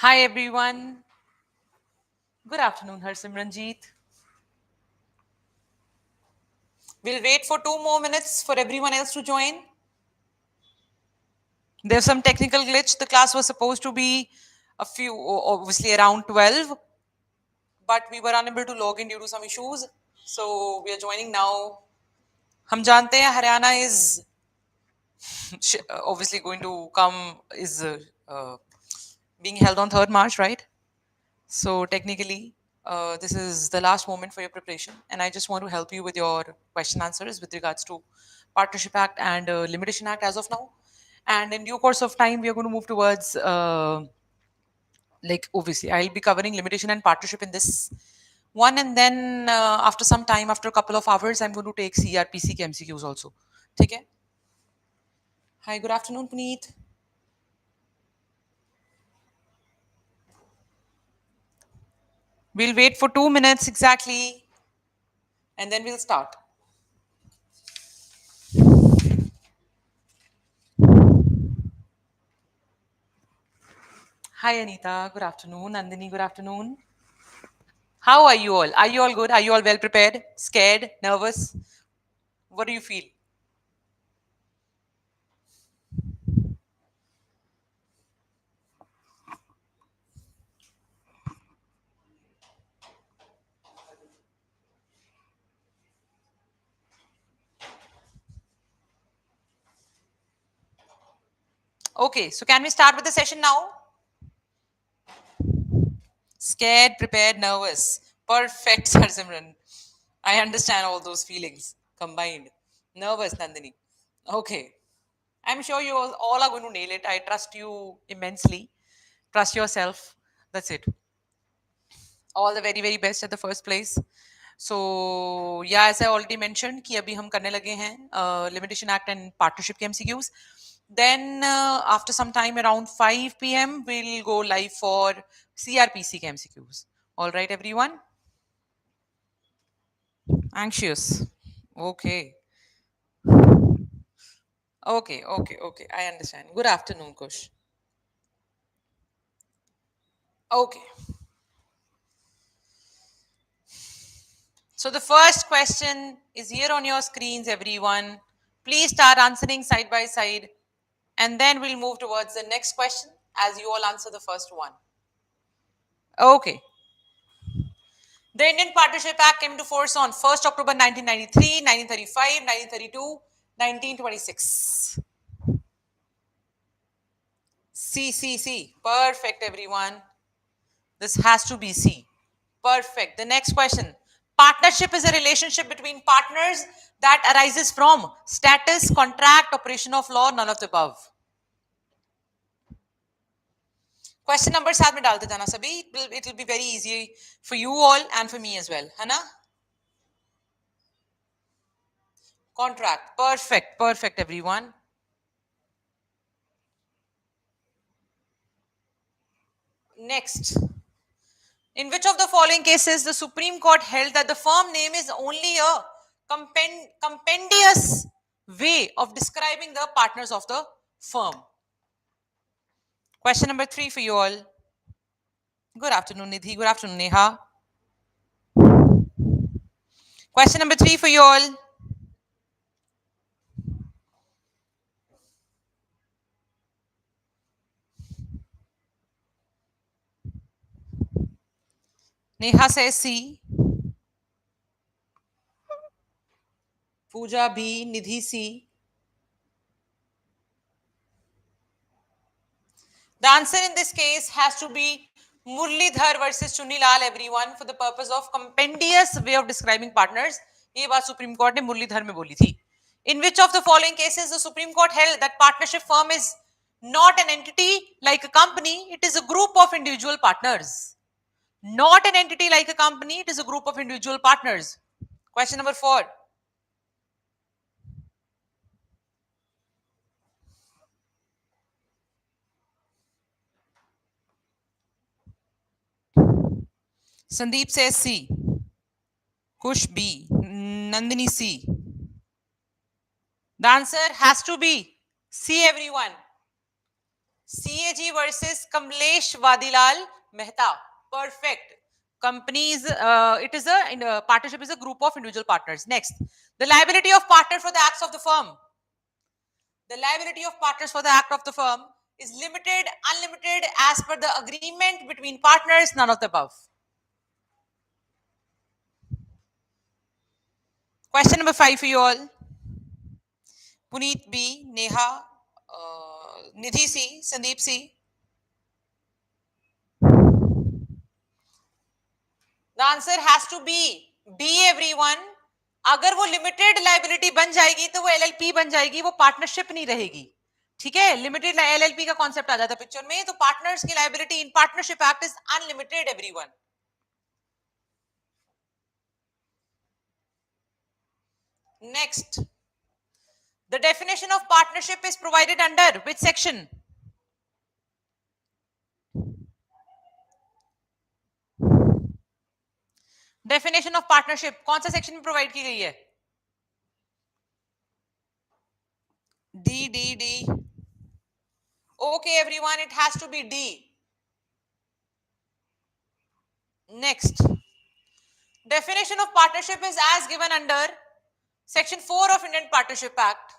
Hi everyone. Good afternoon, Harsimranjeet. We'll wait for 2 more minutes for everyone else to join. There's some technical glitch. The class was supposed to be obviously around 12, but we were unable to log in due to some issues. So we are joining now. हम जानते हैं Haryana is obviously going to come is being held on 3rd March, right? So technically, this is the last moment for your preparation, and I just want to help you with your question answers with regards to Partnership Act and Limitation Act as of now. And in due course of time, we are going to move towards like obviously I'll be covering limitation and partnership in this one, and then after some time, after a couple of hours, I'm going to take CRPC के MCQs also. ठीक है? Hi, good afternoon, Puneet. We'll wait for 2 minutes exactly, and then we'll start. Hi, Anita. Good afternoon. Nandini, good afternoon. How are you all? Are you all good? Are you all well prepared? Scared? Nervous? What do you feel? Okay, so can we start with the session now? Scared, prepared, nervous. Perfect, Sir Simran. I understand all those feelings combined. Nervous, Nandini. Okay. I'm sure you all are going to nail it. I trust you immensely. Trust yourself. That's it. All the very very best at the first place. So yeah, as I already mentioned कि अभी हम करने लगे हैं limitation act and partnership के MCQs. Then after some time around 5 p.m. we'll go live for CRPC के MCQs. All right, everyone. Anxious. Okay. Okay. I understand. Good afternoon, Kush. Okay. So the first question is here on your screens, everyone. Please start answering side by side, and then we'll move towards the next question as you all answer the first one. Okay. The Indian Partnership Act came into force on 1st October 1993, 1935, 1932, 1926. C. Perfect, everyone. This has to be C. Perfect. The next question. Partnership is a relationship between partners that arises from status, contract, operation of law, none of the above. Question number साथ में डालते जाना सभी. It will be very easy for you all and for me as well, है ना? Contract. Perfect, everyone. Next. In which of the following cases the Supreme Court held that the firm name is only a compendious way of describing the partners of the firm? Question number 3 for you all. Good afternoon, Nidhi. Good afternoon, Neha. Question number 3 for you all. Neha says C. Pooja B. Nidhi C. The answer in this case has to be Murlidhar versus Chunilal, everyone, for the purpose of compendious way of describing partners. ये बात supreme court ने मुरलीधर में बोली थी. In which of the following cases the Supreme Court held that partnership firm is not an entity like a company, it is a group of individual partners. Not an entity like a company, it is a group of individual partners. Question number 4. Sandeep says C. Kush B. Nandini C. The answer has to be C, everyone. CAG versus Kamlesh Vadilal Mehta. Perfect. Companies, it is a partnership is a group of individual partners. Next, the liability of partner for the acts of the firm. The liability of partners for the act of the firm is limited, unlimited as per the agreement between partners, none of the above. Question number 5 for you all. Puneet B, Neha, Nidhi C, Sandeep C. The answer has to be B everyone. अगर वो limited liability बन जाएगी तो वो LLP बन जाएगी, वो partnership नहीं रहेगी. ठीक है, लिमिटेड एलएलपी का कॉन्सेप्ट आ जाता है पिक्चर में. तो पार्टनर्स की liability in partnership act is unlimited everyone. Next, the definition of partnership is provided under which section? Definition of partnership कौन सा सेक्शन में प्रोवाइड की गई है? D. Okay, everyone, it has to be D. Next, definition of partnership is as given under Section 4 of Indian Partnership Act.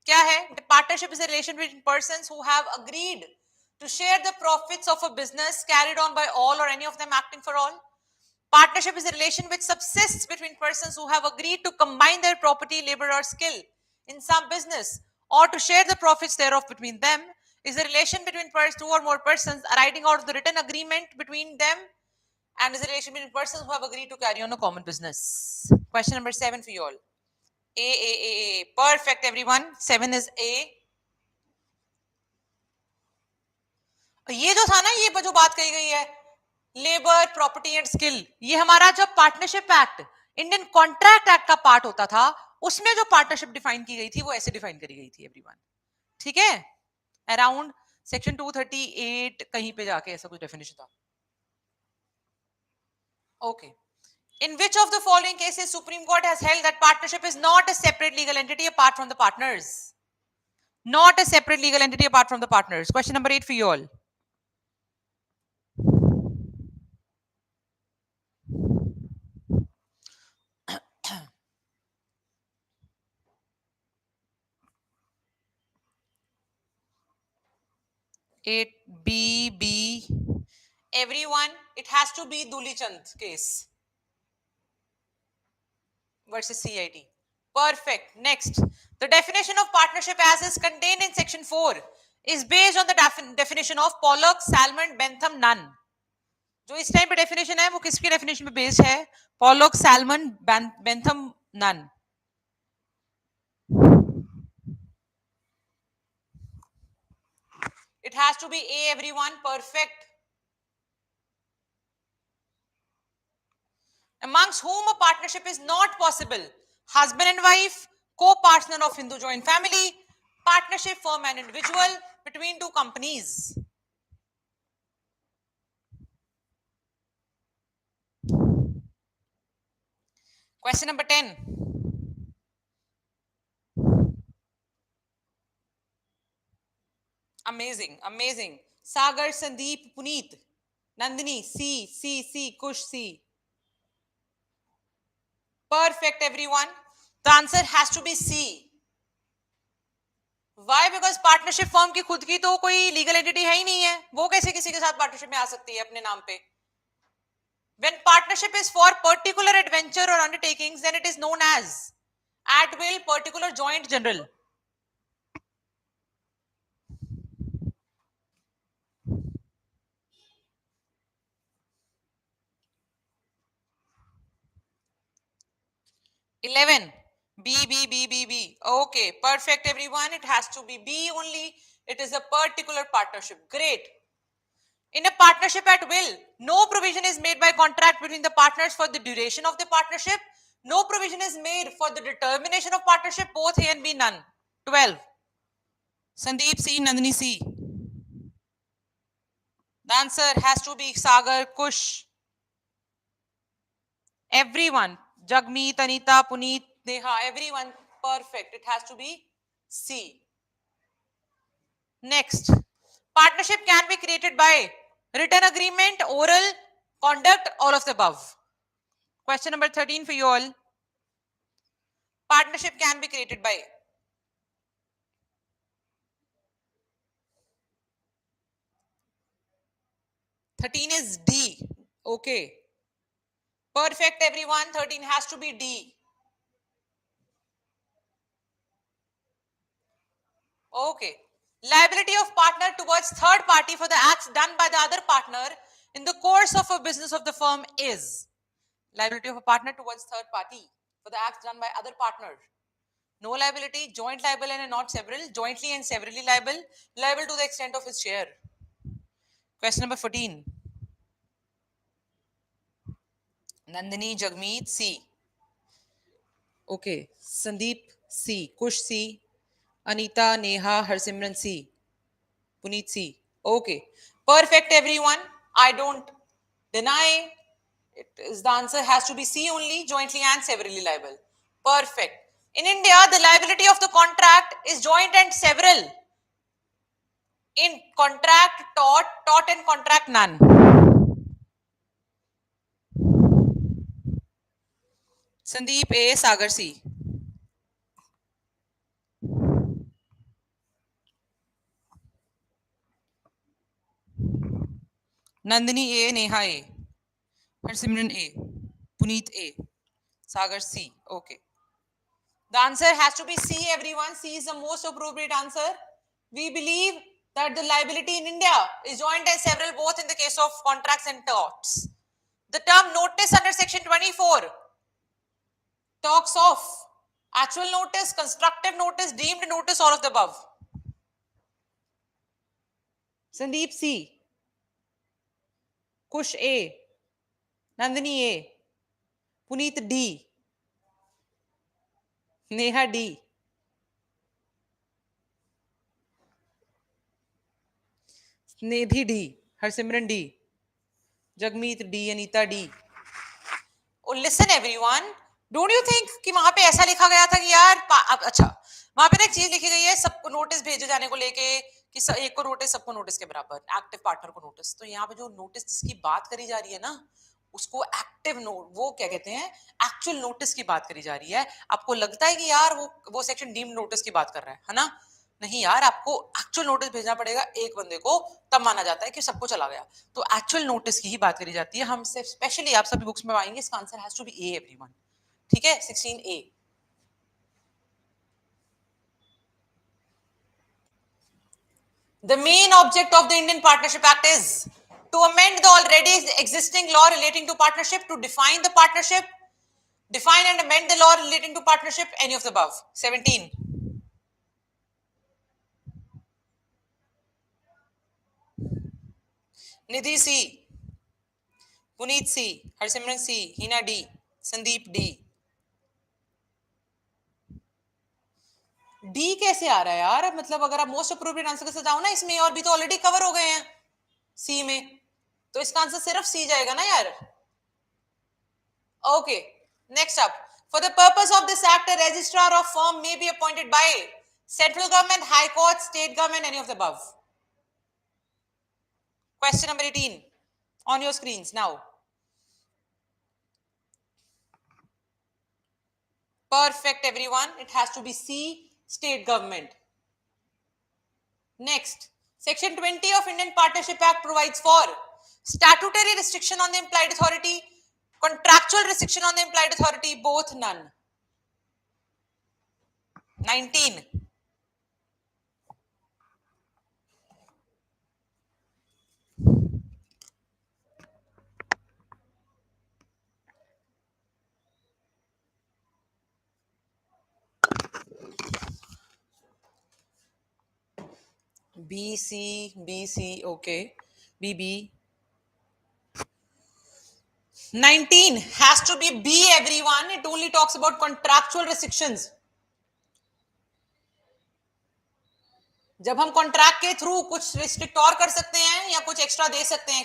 क्या है? The partnership is a relation between persons who have agreed to share the profits of a business carried on by all or any of them acting for all. Partnership is a relation which subsists between persons who have agreed to combine their property, labor, or skill in some business or to share the profits thereof between them. Is a relation between two or more persons arising out of the written agreement between them and is a relation between persons who have agreed to carry on a common business. Question number 7 for you all. A. Perfect, everyone. 7 is A. ये जो था ना, ये जो बात कही गई है, लेबर, प्रॉपर्टी एंड स्किल, ये हमारा जब partnership act, Indian contract act का पार्ट होता था, उसमें जो पार्टनरशिप डिफाइन की गई थी वो ऐसे डिफाइन करी गई थी एवरीवन. ठीक है, अराउंड सेक्शन 238 कहीं पे जाके ऐसा कुछ डेफिनेशन था. Okay. In which of the following cases Supreme Court has held that partnership is not a separate legal entity apart from the partners? Not a separate legal entity apart from the partners. Question number 8 for you all. B. Everyone, it has to be Dulichand case versus CIT. Perfect. Next, the definition of partnership as is contained in section 4 is based on the definition of Pollock, Salmon, Bentham, Nunn. जो इस time पे definition है वो किसकी definition पे based है? Pollock, Salmon, Bentham, Nunn. It has to be A everyone. Perfect. Amongst whom a partnership is not possible: husband and wife, co-partner of Hindu joint family, partnership firm and individual, between two companies. Question number 10. Amazing, amazing. Sagar, Sandeep, Puneet, Nandini, C, Kush, C. Perfect, everyone. The answer has to be C. Why? Because partnership form की खुद की तो कोई legal entity है ही नहीं है, वो कैसे किसी के साथ पार्टनरशिप में आ सकती है अपने नाम पे? When partnership is for particular adventure or undertakings, then it is known as at will particular joint general. B. Okay, perfect, everyone. It has to be B only. It is a particular partnership. Great. In a partnership at will, no provision is made by contract between the partners for the duration of the partnership. No provision is made for the determination of partnership. Both A and B, none. 12. Sandeep C, Nandini C. The answer has to be Sagar, Kush. Everyone. Jagmeet, Anita, Puneet, Neha, everyone. Perfect. It has to be C. Next. Partnership can be created by written agreement, oral, conduct, all of the above. Question number 13 for you all. Partnership can be created by 13 is D. Okay. Perfect, everyone. 13 has to be D. Okay. Liability of partner towards third party for the acts done by the other partner in the course of a business of the firm is liability of a partner towards third party for the acts done by other partner. No liability, joint liable and not several, jointly and severally liable, liable to the extent of his share. Question number 14. Nandini, Jagmeet, C. Okay. Sandeep, C. Kush, C. Anita, Neha, Harsimran, C. Puneet, C. Okay. Perfect, everyone. I don't deny it is the answer has to be C only, jointly and severally liable. Perfect. In India, the liability of the contract is joint and several. In contract, tort and contract, none. Sandeep A, Sagar C. Nandini A, Neha A. Harsimran A. Puneet A. Sagar C. Okay. The answer has to be C, everyone. C is the most appropriate answer. We believe that the liability in India is joint and several both in the case of contracts and torts. The term notice under section 24 talks of actual notice, constructive notice, deemed notice, all of the above. Sandeep C. Kush A. Nandini A. Puneet D. Neha D. Snedhi D. Harsimran D. Jagmeet D. Anita D. Oh, listen everyone. Don't you think कि वहां पे ऐसा लिखा गया था कि यार अच्छा वहां पे ना एक चीज लिखी गई है सबको नोटिस भेजे जाने को लेके कि एक को नोटिस सबको नोटिस के बराबर एक्टिव पार्टनर को नोटिस तो यहाँ पे जो नोटिस जिसकी बात करी जा रही है ना उसको एक्टिव नोट वो क्या कहते हैं एक्चुअल नोटिस की बात करी जा रही है आपको लगता है कि यार वो सेक्शन डीम्ड नोटिस की बात कर रहा है ना नहीं यार आपको एक्चुअल नोटिस भेजना पड़ेगा एक बंदे को तब माना जाता है कि सबको चला गया तो एक्चुअल नोटिस की ही बात करी जाती है हम स्पेशली आप सभी बुक्स में पाएंगे इसका answer has to be a everyone ठीक है 16A The main object of the Indian Partnership Act is to amend the already existing law relating to partnership to define the partnership define and amend the law relating to partnership any of the above 17 Nidhi C Puneet C, Harsimran C, Hina D, Sandeep D. D कैसे आ रहा है यार मतलब अगर आप most appropriate answer के साथ जाओ ना इसमें और भी तो ऑलरेडी कवर हो गए हैं सी में तो इसका आंसर सिर्फ सी जाएगा ना यार okay next up for the purpose of this act a registrar of firm may be appointed by central government high court state government any of the above question number 18 on your screens now perfect everyone it has to be C state government next section 20 of Indian Partnership Act provides for statutory restriction on the implied authority contractual restriction on the implied authority both none 19 B C okay BB 19 has to be B everyone it only talks about contractual restrictions जब हम contract के through कुछ restrict और कर सकते हैं या कुछ एक्स्ट्रा दे सकते हैं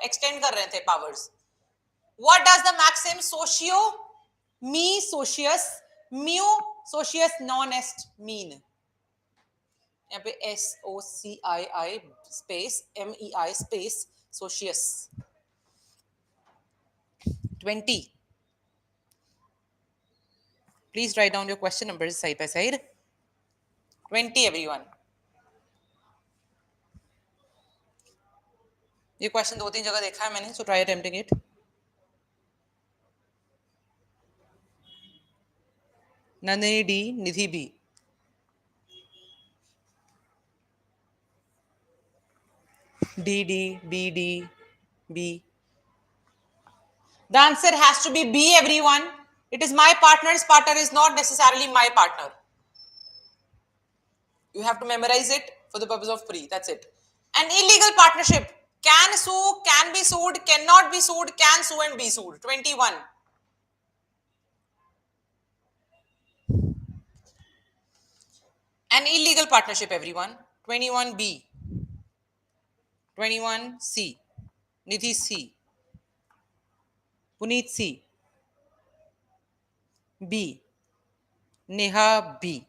एक्सटेंड कर रहे थे powers what does the maxim सोशियो मी सोशियस म्यू सोशियस नॉन एस्ट मीन यहाँ पे SOCII space MEI space socius 20. Please write down your question numbers side by side. 20 everyone. ये क्वेश्चन 2-3 जगह देखा है मैंने, so try attempting it. Nandini D, Nidhi B. D D B D B. The answer has to be B everyone. It is my partner's partner is not necessarily my partner. You have to memorize it for the purpose of pre. That's it. An illegal partnership can sue, can be sued, cannot be sued, can sue and be sued. 21. An illegal partnership, everyone. 21B. 21C. Nidhi C. Puneet C. B. Neha B.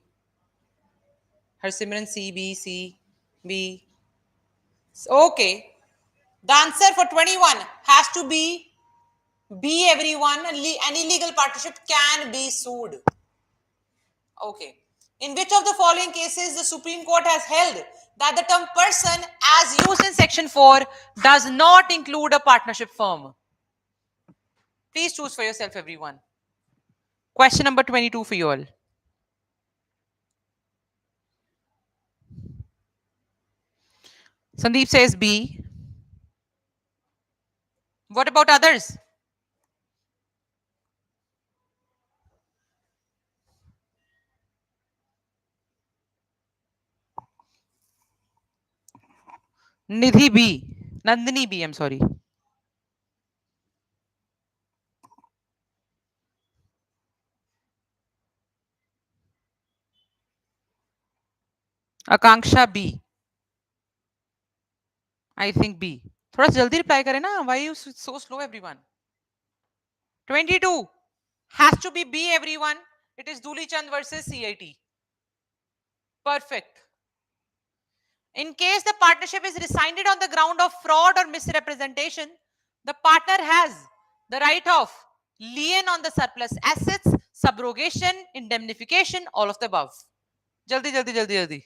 Harsimran C. B. C. B. Okay. The answer for 21 has to be B, everyone. An illegal partnership can be sued. Okay. In which of the following cases the Supreme Court has held that the term person as used in section 4 does not include a partnership firm? Please choose for yourself, everyone. Question number 22 for you all. Sandeep says B. What about others? Nidhi B. Nandini B, I'm sorry. Akanksha B. I think B. थोड़ा जल्दी reply करें ना. Why are you so slow, everyone? 22 has to be B, everyone. It is Duli Chand versus CIT. Perfect. In case the partnership is rescinded on the ground of fraud or misrepresentation, the partner has the right of lien on the surplus assets, subrogation, indemnification, all of the above. Jaldi, jaldi, jaldi, jaldi.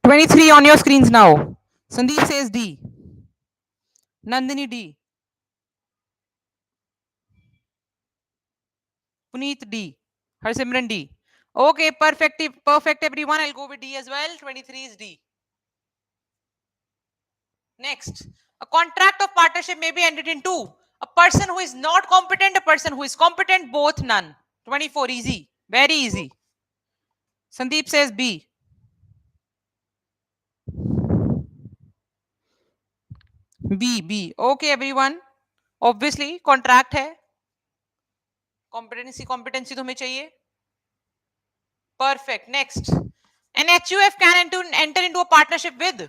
23 on your screens now. Sandeep says D. Nandini D. Puneet D. Harsimran D. Okay, perfect, perfect everyone. I'll go with D as well. 23 is D. Next, a contract of partnership may be entered into a person who is not competent, a person who is competent, both none. 24, easy, very easy. Sandeep says B. B. Okay, everyone. Obviously, contract है. Competency तो हमें चाहिए. Perfect. Next, an HUF can enter into a partnership with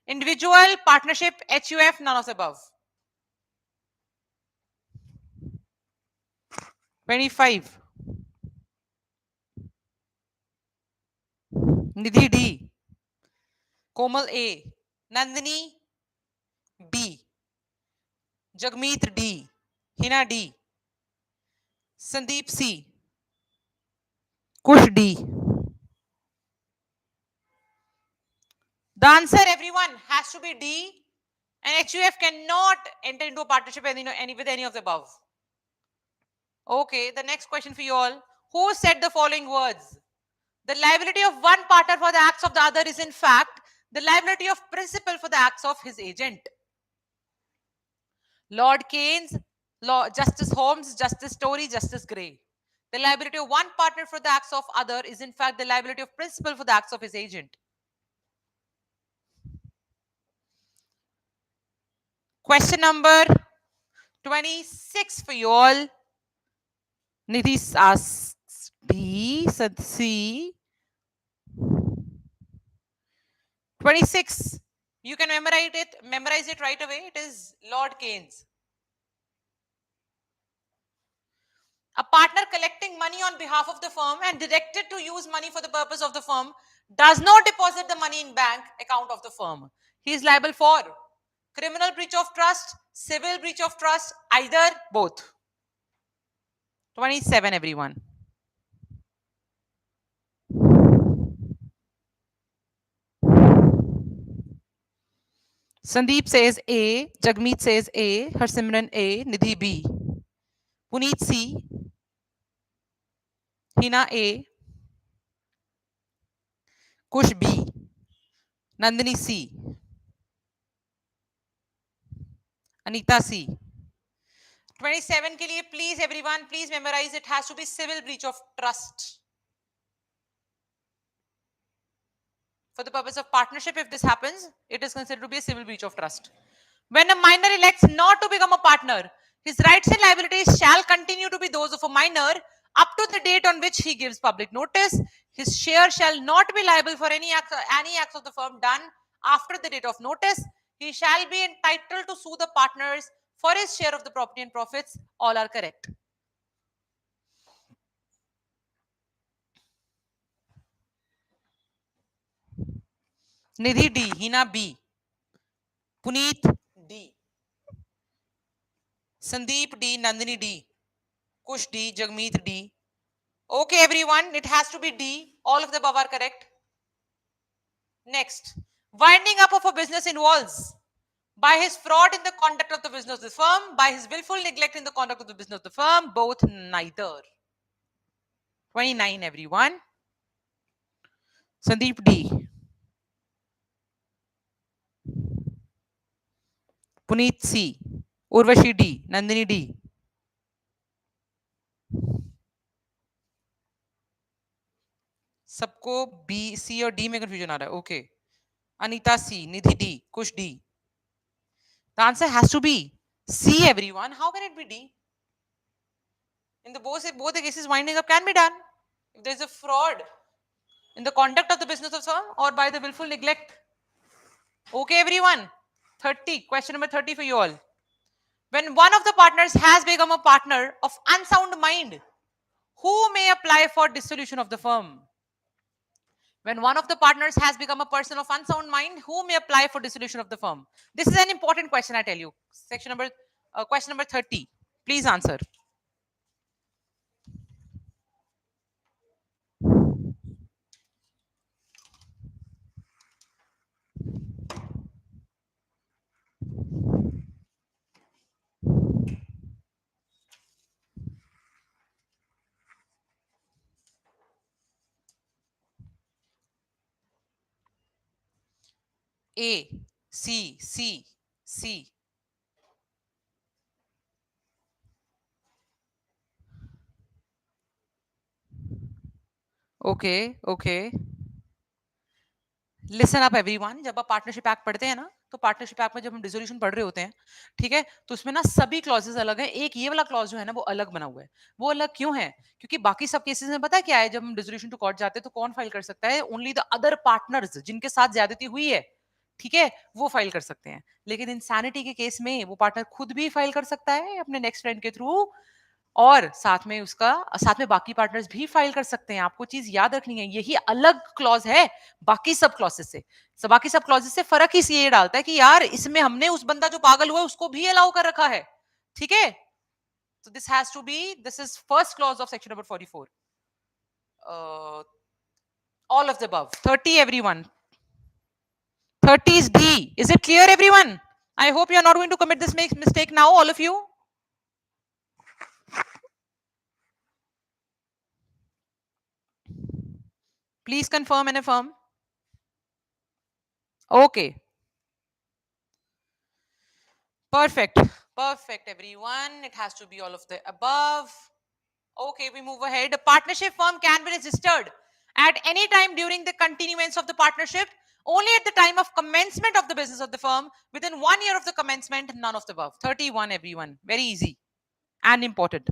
individual, partnership, HUF, none of the above. 25. Nidhi D. Komal A. Nandini B. Jagmeet D. Hina D. Sandeep C. Kush D. The answer, everyone, has to be D. And HUF cannot enter into a partnership with any of the above. Okay, the next question for you all. Who said the following words? The liability of one partner for the acts of the other is in fact the liability of principal for the acts of his agent. Lord Keynes, Justice Holmes, Justice Story, Justice Gray. The liability of one partner for the acts of other is in fact the liability of principal for the acts of his agent. Question number 26 for you all. Nidhi asks D, C. 26. You can memorize it right away. It is Lord Keynes. A partner collecting money on behalf of the firm and directed to use money for the purpose of the firm does not deposit the money in bank account of the firm. He is liable for criminal breach of trust, civil breach of trust, either, both. 27, everyone. Sandeep says A, Jagmeet says A, Harsimran A, Nidhi B, Puneet C, Hina A, Kush B, Nandini C, Anita C. 27 के लिए please everyone, please memorize, it has to be civil breach of trust. For the purpose of partnership, if this happens, it is considered to be a civil breach of trust. When a minor elects not to become a partner, his rights and liabilities shall continue to be those of a minor up to the date on which he gives public notice. His share shall not be liable for any acts of the firm done after the date of notice. He shall be entitled to sue the partners for his share of the property and profits. All are correct. Nidhi D, Hina B, Puneet D, Sandeep D, Nandini D, Kush D, Jagmeet D. Okay, everyone, it has to be D. All of the above are correct. Next, winding up of a business involves by his fraud in the conduct of the business of the firm, by his willful neglect in the conduct of the business of the firm, both, neither. 29, everyone. Sandeep D, Puneet C, Urvashi D, Nandini D. सबको B C और D में confusion आ रहा है. Okay, Anita C, Nidhi D, Kush D. The answer has to be C, everyone. How can it be D? In the both the cases, winding up can be done if there is a fraud in the conduct of the business of firm or by the willful neglect. Okay, everyone. 30. Question number 30 for you all. When one of the partners has become a partner of unsound mind, who may apply for dissolution of the firm? When one of the partners has become a person of unsound mind, who may apply for dissolution of the firm? This is an important question, I tell you. Question number 30. Please answer. A, C, C, C. Okay, okay. Listen up everyone. जब आप partnership act पढ़ते हैं ना, तो partnership act में जब हम dissolution पढ़ रहे होते हैं, ठीक है, तो उसमें ना सभी क्लॉजेस अलग हैं. एक ये वाला क्लॉज जो है ना, वो अलग बना हुआ है. वो अलग क्यों है? क्योंकि बाकी सब केसेस में पता है क्या है, जब हम डिसोल्यूशन टू कोर्ट जाते हैं तो कौन फाइल कर सकता है? ओनली द अदर पार्टनर्स जिनके साथ ज्यादती हुई है, ठीक है, वो फाइल कर सकते हैं. लेकिन इंसैनिटी के केस में वो पार्टनर खुद भी फाइल कर सकता है अपने नेक्स्ट फ्रेंड के थ्रू, और साथ में बाकी पार्टनर्स भी फाइल कर सकते हैं. आपको चीज याद रखनी है, यही अलग क्लॉज है बाकी सब क्लॉजेस से. बाकी सब क्लॉजेस से फर्क ही ये डालता है कि यार इसमें हमने उस बंदा जो पागल हुआ है उसको भी अलाउ कर रखा है. ठीक है, so this is first clause of section number 44. All of the above. 30, everyone. 30 is D. Is it clear, everyone? I hope you are not going to commit this mistake now, all of you. Please confirm and affirm. Okay. Perfect. Perfect, everyone. It has to be all of the above. Okay, we move ahead. A partnership firm can be registered at any time during the continuance of the partnership, only at the time of commencement of the business of the firm. Within 1 year of the commencement, none of the above. 31, everyone. Very easy and important.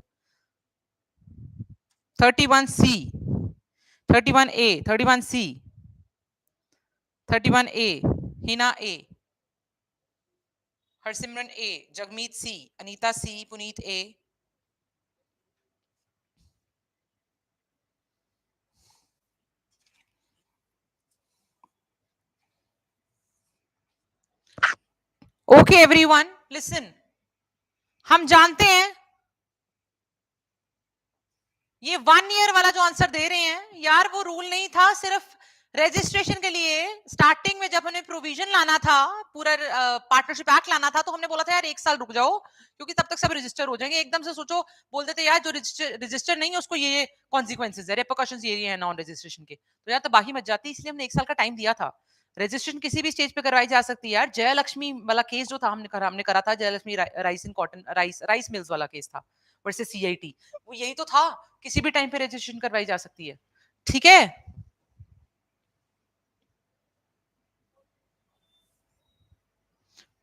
31C, 31A, 31C, 31A, Hina A, Harsimran A, Jagmeet C, Anita C, Puneet A, okay everyone listen, हम जानते हैं ये 1 year वाला जो answer दे रहे हैं यार, वो रूल नहीं था सिर्फ रजिस्ट्रेशन के लिए। स्टार्टिंग में जब हमें प्रोविजन लाना था, पूरा पार्टनरशिप एक्ट लाना था, तो हमने बोला था यार 1 साल रुक जाओ, क्योंकि तब तक सब रजिस्टर हो जाएंगे। एकदम से सोचो बोल देते यार जो रजिस्टर नहीं है उसको ये कॉन्सिक्वेंसेज है, रेपरकशंस ये है नॉन रजिस्ट्रेशन के, तो यार तबाही मच जाती। इसलिए हमने 1 साल का टाइम दिया था। रजिस्ट्रेशन किसी भी स्टेज पे करवाई जा सकती है यार। जयलक्ष्मी वाला केस जो था हमने करा था, Jayalakshmi rice in cotton rice mills वाला केस था वर्सेस सीआईटी, वो यही तो था, किसी भी टाइम पे रजिस्ट्रेशन करवाई जा सकती है। ठीक है,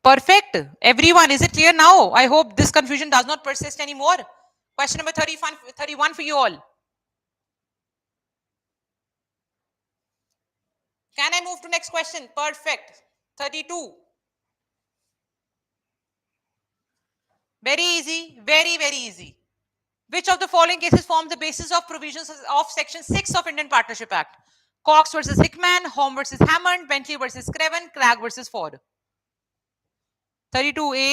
perfect everyone, is it clear now? I hope this confusion does not persist anymore. Question number 31 for you all. Can I move to next question? Perfect. 32. Very easy, very easy. Which of the following cases form the basis of provisions of section 6 of Indian Partnership Act? Cox versus Hickman, Home versus Hammond, Bentley versus Craven, Cragg versus Ford. 32 A,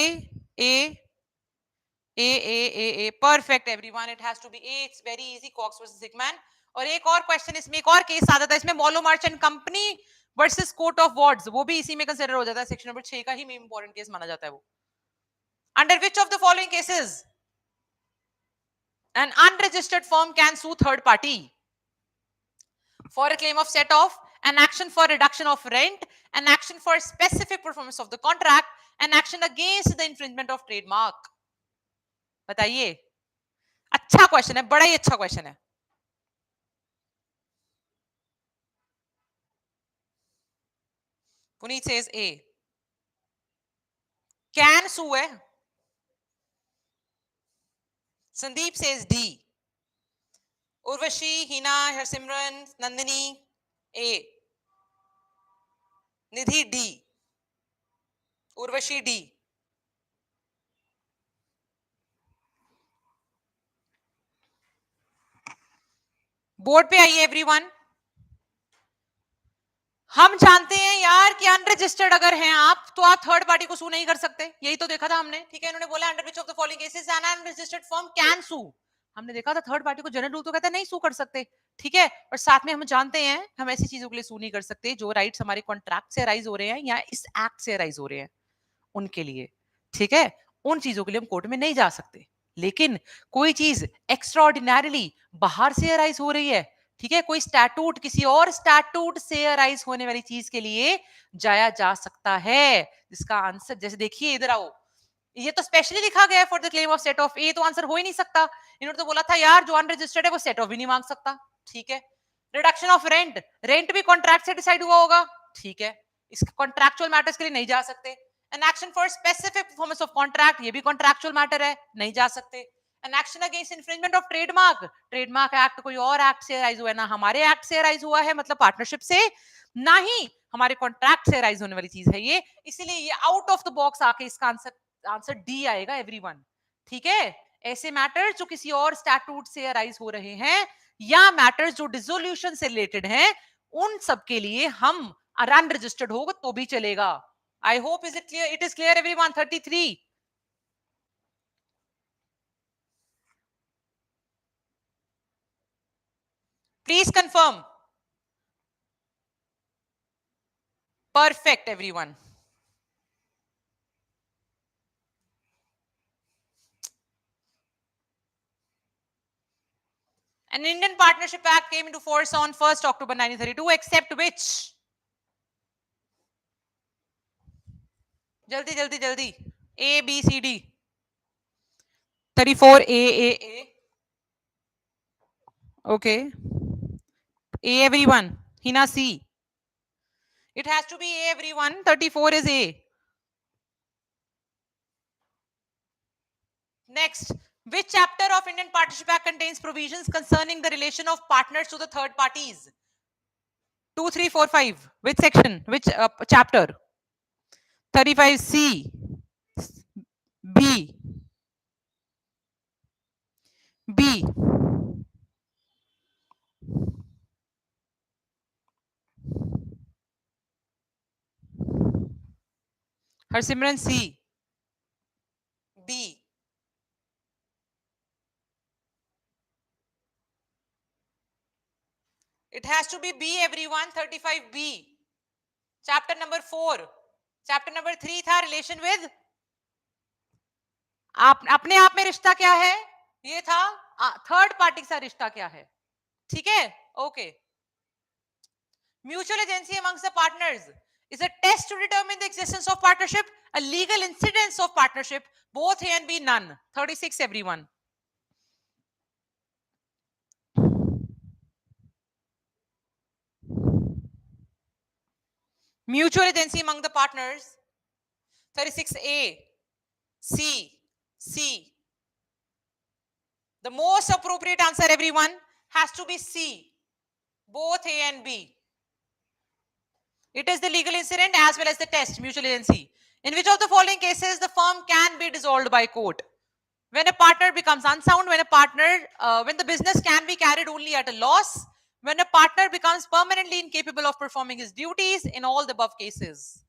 A, perfect everyone, it has to be A, it's very easy, Cox versus Hickman. और एक और question, इसमें एक और case आ जाता है, इसमें Mollwo merchant company versus Court of Wards, वो भी इसी में कंसीडर हो जाता है, सेक्शन नंबर 6 का ही इंपॉर्टेंट केस माना जाता है वो। Under which of the following cases an unregistered firm can sue third party for a claim of set off, an action for reduction of rent, an action for specific performance of the contract, an action against the infringement of trademark? बताइए, अच्छा question है, बड़ा ही अच्छा question है। Puneet says A. Can sue है। Sandeep says D. Urvashi, Hina, Harsimran, Nandini A. Nidhi D. Urvashi D. Board पे आइए everyone. हम जानते हैं यार कि अनरजिस्टर्ड अगर हैं आप, तो आप थर्ड पार्टी को सू नहीं कर सकते, यही तो देखा था हमने। ठीक है, इन्होंने बोला under which of the following cases an unregistered firm can sue, हमने देखा था थर्ड पार्टी को जनरल रूल तो कहता है नहीं सू कर सकते। ठीक है, और साथ में हम जानते हैं हम ऐसी चीजों के लिए सू नहीं कर सकते जो राइट्स हमारे कॉन्ट्रैक्ट से अराइज हो रहे हैं या इस एक्ट से अराइज हो रहे हैं उनके लिए। ठीक है, उन चीजों के लिए हम कोर्ट में नहीं जा सकते। लेकिन कोई चीज एक्स्ट्राऑर्डिनरीली बाहर से अराइज हो रही है, ठीक है, कोई स्टैट्यूट किसी और स्टैट्यूट से अराइज होने वाली चीज के लिए जाया जा सकता है, जिसका आंसर जैसे देखिए इधर आओ, ये तो स्पेशली लिखा गया है for the claim of set off, ए तो आंसर हो ही नहीं सकता। इन्होंने तो बोला था यार जो अनरजिस्टर्ड है वो सेट ऑफ भी नहीं मांग सकता। ठीक है, रिडक्शन ऑफ रेंट, रेंट भी कॉन्ट्रैक्ट से डिसाइड हुआ होगा। ठीक है, इसके कॉन्ट्रैक्चुअल मैटर्स के लिए नहीं जा सकते। An action for specific performance of contract, ये भी कॉन्ट्रैक्चुअल मैटर है, नहीं जा सकते। An action against infringement of trademark, trademark act कोई और एक्ट से अराइज हुआ है, ना हमारे एक्ट से अराइज हुआ है मतलब पार्टनरशिप से, ना ही हमारे कॉन्ट्रैक्ट से अराइज होने वाली चीज है ये, इसीलिए ये आउट ऑफ द बॉक्स आके इसका आंसर डी आएगा एवरीवन। ठीक है, ऐसे मैटर्स जो किसी और स्टैट्यूट से अराइज हो रहे हैं या मैटर्स जो डिसोल्यूशन से रिलेटेड हैं, उन सब के लिए हम अनरजिस्टर्ड होगा तो भी चलेगा। I hope is it clear, it is clear everyone. 33, please confirm. Perfect everyone. An Indian Partnership Act came into force on 1st October 1932, except which? जल्दी जल्दी जल्दी, A B C D। 34 A। Okay, A everyone. Hina C. It has to be A everyone. 34 is A. Next, which chapter of Indian Partnership Act contains provisions concerning the relation of partners to the third parties? 2, 3, 4, 5. Which section? Which chapter? 35 C, B, B, 100 Harsimran C. B. It has to be B everyone. 35B. Chapter number 4. Chapter number 3 था relation with. आप अपने आप में रिश्ता क्या है? ये था थर्ड पार्टी का रिश्ता क्या है? ठीक है? Okay. Mutual agency amongst the partners is a test to determine the existence of partnership, a legal incidence of partnership, both A and B none. 36 everyone. Mutual agency among the partners. 36A. C. The most appropriate answer everyone has to be C. Both A and B. It is the legal incident as well as the test, mutual agency. In which of the following cases the firm can be dissolved by court? When a partner becomes unsound, when the business can be carried only at a loss, when a partner becomes permanently incapable of performing his duties, in all the above cases.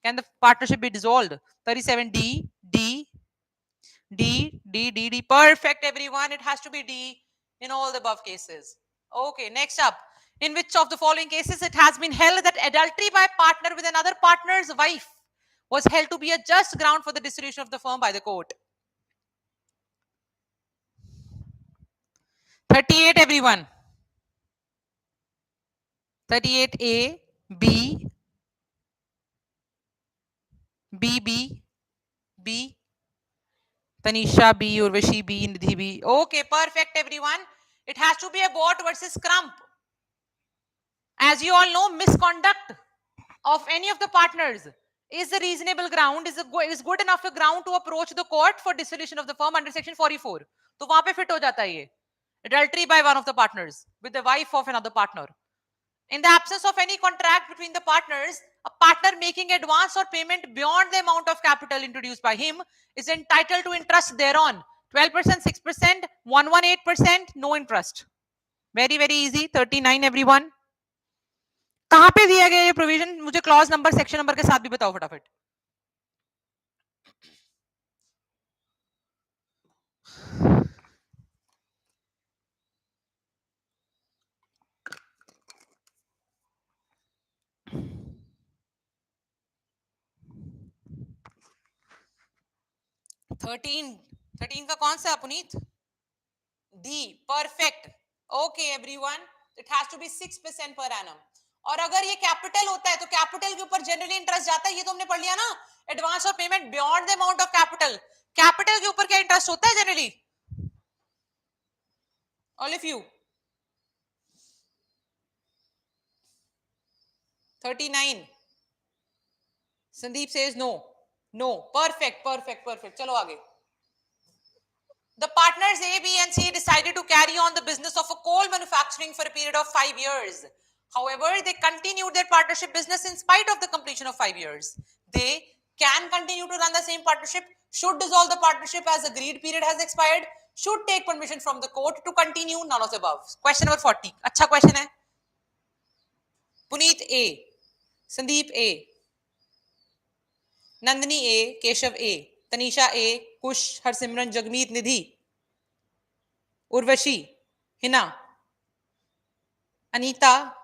Can the partnership be dissolved? 37D, D. Perfect everyone. It has to be D in all the above cases. Okay, next up. In which of the following cases it has been held that adultery by a partner with another partner's wife was held to be a just ground for the dissolution of the firm by the court? 38 everyone. 38A, B, B, Tanisha B, Urvashi B, Nidhi B. Okay, perfect everyone. It has to be a Bott versus Crump. As you all know, misconduct of any of the partners is a reasonable ground, is good enough a ground to approach the court for dissolution of the firm under section 44. तो वहां पे fit हो जाता है ये. Adultery by one of the partners with the wife of another partner. In the absence of any contract between the partners, a partner making advance or payment beyond the amount of capital introduced by him is entitled to interest thereon. 12%, 6%, 118%, no interest. Very, very easy. 39 everyone. कहां पे दिया गया ये provision? मुझे clause number section number के साथ भी बताओ फटाफट. थर्टीन का कौन सा Puneet? D. Perfect. Okay everyone. It has to be 6% per annum. और अगर ये कैपिटल होता है तो कैपिटल के ऊपर जनरली इंटरेस्ट जाता है. ये तो हमने पढ़ लिया ना. एडवांस और payment beyond the amount of capital. Capital के ऊपर क्या इंटरेस्ट होता है generally? All of you. 39. Sandeep says no. No. Perfect. चलो आगे. The partners A, B and C decided to carry on the business of a coal manufacturing for a period of 5 years. However, they continued their partnership business in spite of the completion of 5 years. They can continue to run the same partnership, should dissolve the partnership as agreed period has expired, should take permission from the court to continue, none of the above. Question number 40. अच्छा question है. Puneet A, Sandeep A, Nandini A, Keshav A, Tanisha A, Kush, Harsimran, Jagmeet, Nidhi, Urvashi, Hina, Anita.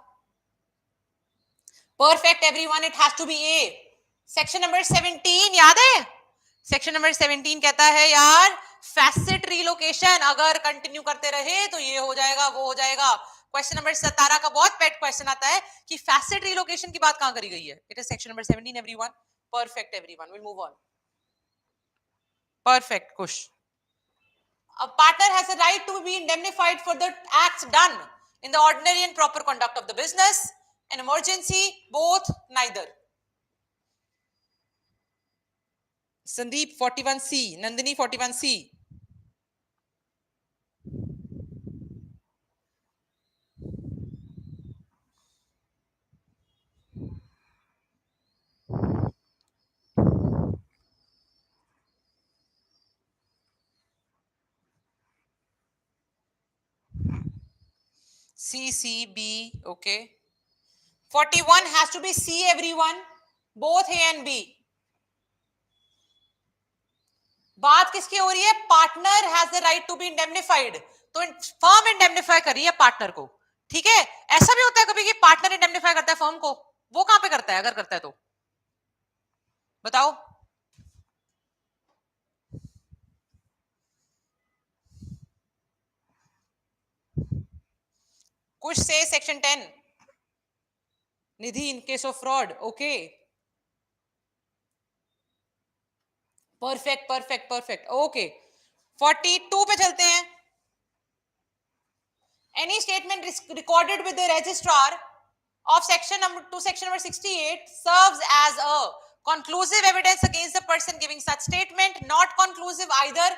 Perfect everyone. It has to be A. Section number 17 याद है? Section number 17 कहता है यार facet relocation अगर continue करते रहे तो ये हो जाएगा वो हो जाएगा. क्वेश्चन नंबर 17 का बहुत पेट क्वेश्चन आता है कि facet relocation की बात कहां करी गई है. It is section number 17 everyone. Perfect everyone. We'll move on. Perfect Kush. A partner has a right to be indemnified for the acts done in the ordinary and proper conduct of the business. An emergency, both, neither. Sandeep 41C, Nandini 41C. C, C, B, okay. 41 has to be C everyone, both A and B. बात किसकी हो रही है? Partner has the right to be indemnified, तो firm indemnify कर रही है partner को, ठीक है? ऐसा भी होता है कभी कि पार्टनर इंडेमनिफाई करता है फर्म को, वो कहां पे करता है अगर करता है तो बताओ? कुछ से section 10 Nidhi in case of fraud, okay, perfect perfect perfect, okay. 42 पे चलते हैं। Any statement recorded with the registrar of section number to section number 68 serves as a conclusive evidence against the person giving such statement, not conclusive either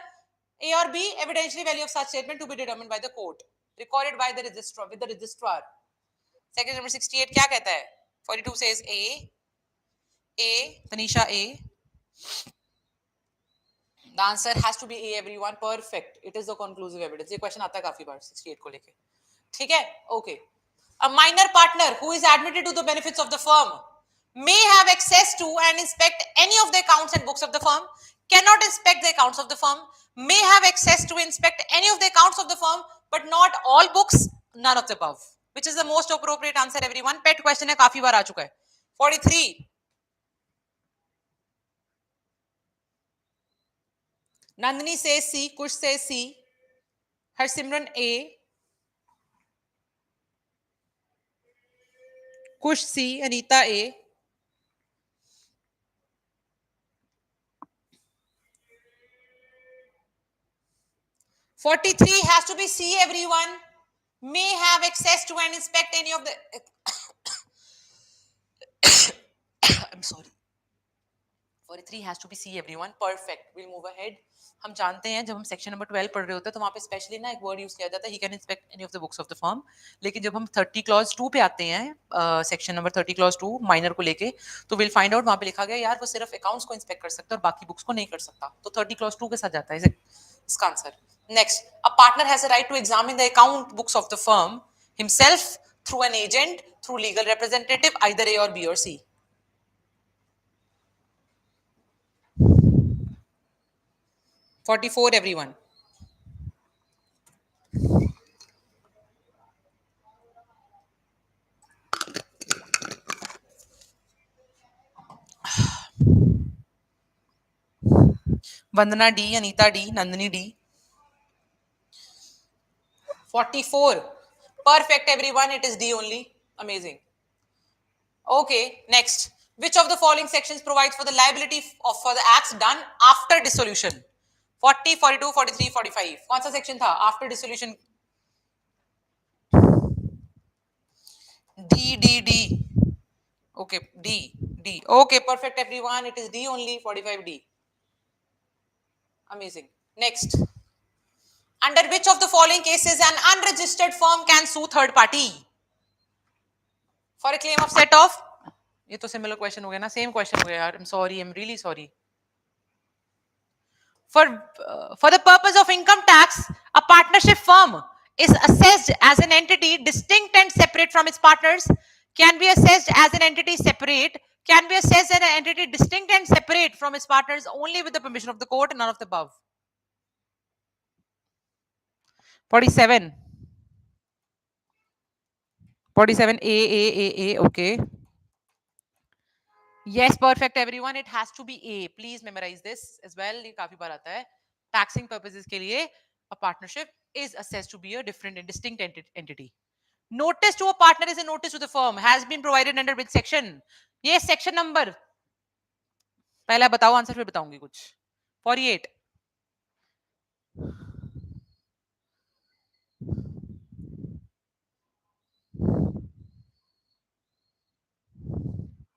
A or B. Evidentiary value of such statement to be determined by the court, recorded by the registrar with the registrar. Section number 68 क्या कहता है? 42 says A, Tanisha A. The answer has to be A, everyone. Perfect. It is the conclusive evidence. ये question आता है काफी बार 68 को लेके, ठीक है? Okay. A minor partner who is admitted to the benefits of the firm may have access to and inspect any of the accounts and books of the firm, cannot inspect the accounts of the firm, may have access to inspect any of the accounts of the firm, but not all books, none of the above. Which is the most appropriate answer, everyone? Pet question है, काफी बार आ चुका है. 43. Nandini says C, Kush says C, Harsimran A, Kush C, Anita A. 43 has to be C, everyone. May have access to and inspect any of the I'm sorry. 43 has to be C, everyone. Perfect. We'll move ahead. हम जानते हैं जब हम section number 12 पढ़ रहे होते हैं तो वहां पे स्पेशली ना एक वर्ड यूज किया जाता है, he can inspect any of the books of the firm. लेकिन जब हम 30 क्लॉज 2 पे आते हैं, सेक्शन नंबर 30 क्लॉज 2 माइनर को लेके, तो विल फाइंड आउट वहां पे लिखा गया यार वो सिर्फ अकाउंट्स को इंस्पेक्ट कर सकता है और बाकी बुक्स को नहीं कर सकता, तो 30 क्लॉज 2 के साथ जाता है इसका answer. Next, a partner has a right to examine the account books of the firm himself through an agent, through legal representative, either A और बी और सी। 44 everyone. Vandana D, Anita D, Nandini D. 44. Perfect everyone, it is D only. Amazing. Okay, next. Which of the following sections provides for the liability for the acts done after dissolution? 40, 42, 43, 45. कौन सा section था? After dissolution. D. Okay, D. Okay, perfect everyone. It is D only, 45D. Amazing. Next. Under which of the following cases an unregistered firm can sue third party? For a claim of set off? ये तो similar question हो गया ना, same question हो गया यार. I'm really sorry. For the purpose of income tax, a partnership firm is assessed as an entity distinct and separate from its partners, can be assessed as an entity separate, can be assessed as an entity distinct and separate from its partners only with the permission of the court, none of the above. 47. 47 A, okay. Yes, perfect everyone. It has to be A. Please memorize this as well. ये काफी बार आता है. Taxing purposes के लिए a partnership is assessed to be a different and distinct entity. Notice to a partner is a notice to the firm. Has been provided under which section? ये section number. पहला बताओ answer फिर बताऊंगी कुछ. 48.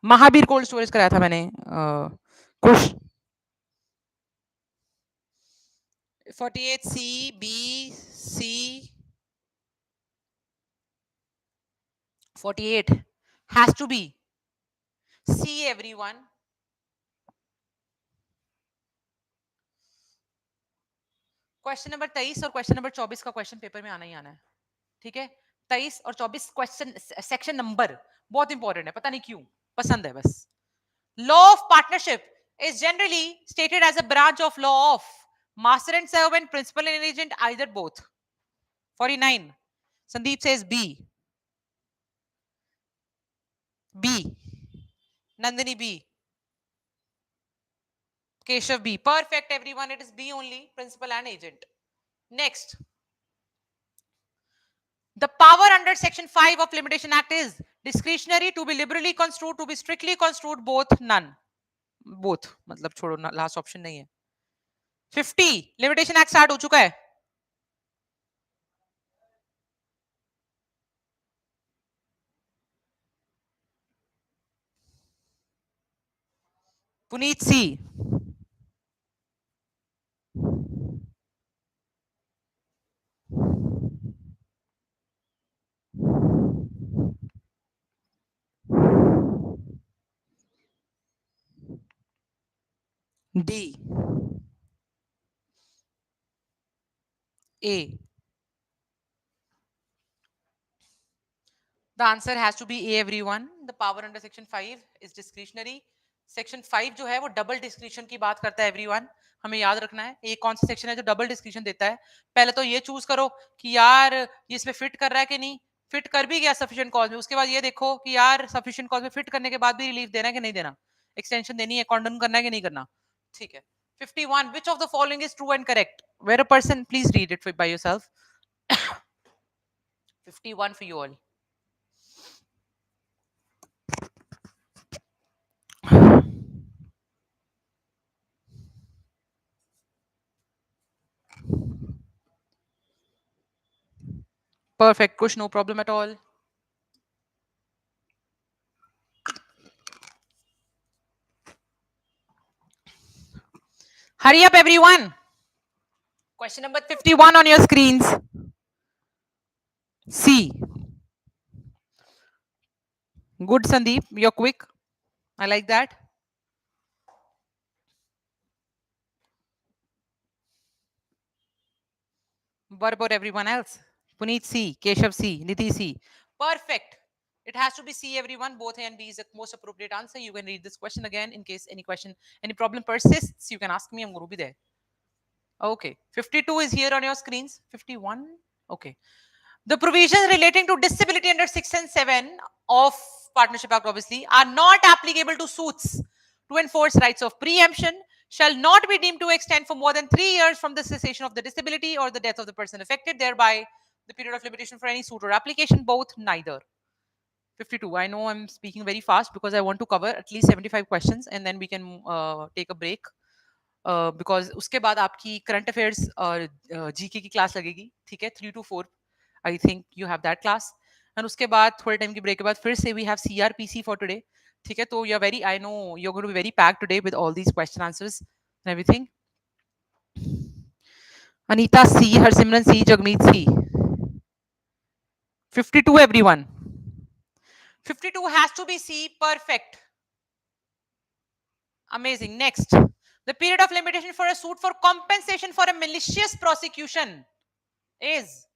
Mahavir cold storage कराया था मैंने कुछ 48 C B C 48 has to be C everyone. Question number 23 और क्वेश्चन नंबर 24 का क्वेश्चन पेपर में आना ही आना है, ठीक है? 23 और 24 क्वेश्चन सेक्शन नंबर बहुत इंपॉर्टेंट है, पता नहीं क्यों पसंद है बस. Law of partnership is generally stated as a branch of law of Master and servant, principal and agent, either both. 49. Sandeep says B. B. Nandini B. Keshav B. Perfect, everyone. It is B only, principal and agent. Next. The power under Section 5 of Limitation Act is discretionary, to be liberally construed, to be strictly construed, both, none. Both. मतलब छोड़ो ना, last option नहीं है. 50. Limitation Act start हो चुका है. Puneet C. D. A. The answer has to be A, everyone. The power under Section 5 is discretionary. Section 5 जो है वो डबल डिस्क्रिशन की बात करता है एवरीवन. हमें याद रखना है ये कौन सा सेक्शन है जो डबल डिस्क्रिशन देता है. पहले तो ये चूज करो कि यार ये इसमें फिट कर रहा है कि नहीं. फिट कर भी गया सफिशिएंट कॉज में. उसके बाद ये देखो कि यार सफिशिएंट कॉज में फिट करने के बाद भी रिलीफ देना है कि नहीं देना. एक्सटेंशन देनी है, कॉन्डोन करना है कि नहीं करना. ठीक है. 51. Which of the following is true and correct? Where a person, please read it by yourself. 51 for you all. Perfect, Kush, no problem at all. Hurry up, everyone. Question number 51 on your screens. C. Good, Sandeep. You're quick. I like that. What about everyone else? Puneet C. Keshav C. Niti C. Perfect. It has to be C, everyone. Both A and B is the most appropriate answer. You can read this question again in case any question, any problem persists. You can ask me. I'm going to be there. Okay. 52 is here on your screens. 51. Okay. The provisions relating to disability under 6 and 7 of Partnership Act, obviously, are not applicable to suits to enforce rights of preemption, shall not be deemed to extend for more than 3 years from the cessation of the disability or the death of the person affected, thereby the period of limitation for any suit or application, both, neither. 52. I know I'm speaking very fast because I want to cover at least 75 questions and then we can take a break. Because उसके बाद आपकी current affairs और GK की class लगेगी. ठीक है. 3 to 4 I think you have that class. And उसके बाद थोड़े टाइम की ब्रेक के बाद फिर से we have CrPC for today. ठीक है. तो you are very, I know you are going to be very packed today with all these question answers and everything. Anita C, Harsimran C, Jagmeet C. 52 everyone. 52 has to be C. Perfect. Amazing. Next. The period of limitation for a suit for compensation for a malicious prosecution is,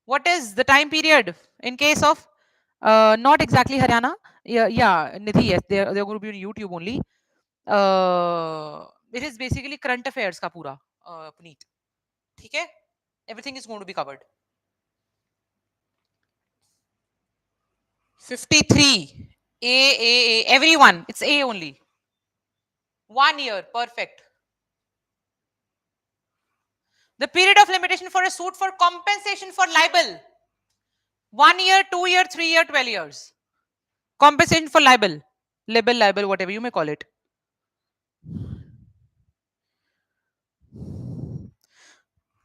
what is the time period in case of not exactly Haryana? Yeah, Nidhi, yes, they're going to be on YouTube only. It is basically current affairs ka pura, Puneet. Okay? Everything is going to be covered. 53. A. Everyone, it's A only. 1 year. Perfect. The period of limitation for a suit for compensation for libel. 1 year, 2 year, 3 year, 12 years. Compensation for libel. Libel, whatever you may call it.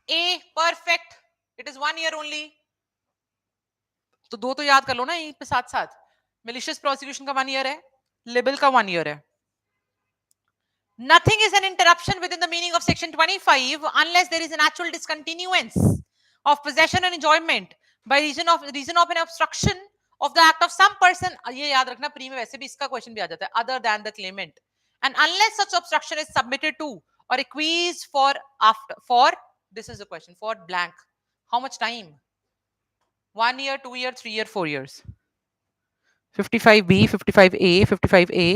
A. Perfect. It is 1 year only. तो दो तो याद कर लो ना यहीं पे साथ साथ. Malicious prosecution का 1 year है. Libel का 1 year है. Nothing is an interruption within the meaning of section 25 unless there is an actual discontinuance of possession and enjoyment by reason of an obstruction of the act of some person. ये याद रखना, pre में वैसे भी इसका question भी आ जाता है. Other than the claimant, and unless such obstruction is submitted to or acquiesced for after for, this is the question, for blank. How much time? 1 year, 2 year, 3 year, 4 years. 55B, 55A, 55A.